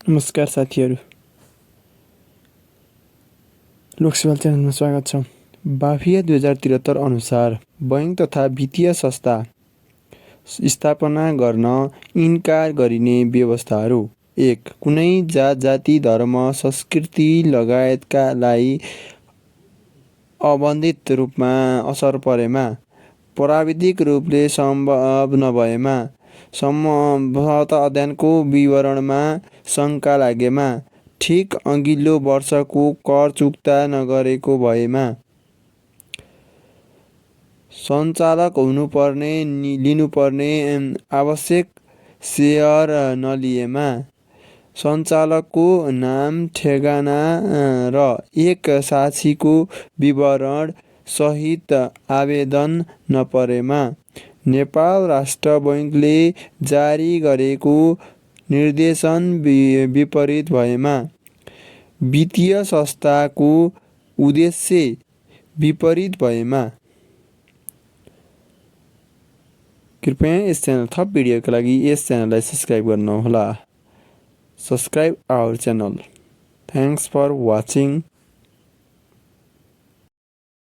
नमस्कार साथीहरू, लोकसेवा च्यानलमा स्वागत छ। बाफिया 2073 अनुसार बैंक तथा वित्तीय संस्था स्थापना गर्न इन्कार गरिने व्यवस्थाहरू। 1. कुनै जाति, धर्म, संस्कृति लगायतकालाई अवन्धित रूपमा असर परेमा, प्राविधिक रूपले सम्भव नभएमा, सम्भवतः अध्ययनको विवरणमा शङ्का लागेमा, ठिक अघिल्लो वर्षको कर चुक्ता नगरेको भएमा, सञ्चालक लिनुपर्ने आवश्यक सेयर नलिएमा, सञ्चालकको नाम, ठेगाना र एक साक्षीको विवरण सहित आवेदन नपरेमा, नेपाल राष्ट्र बैंकले जारी गरेको निर्देशन विपरीत भएमा, वित्तीय संस्थाको उद्देश्य विपरीत भएमा। कृपया यस च्यानल थप भिडियोका लागि यस च्यानललाई सब्स्क्राइब गर्नुहोला। Subscribe our channel. Thanks for watching.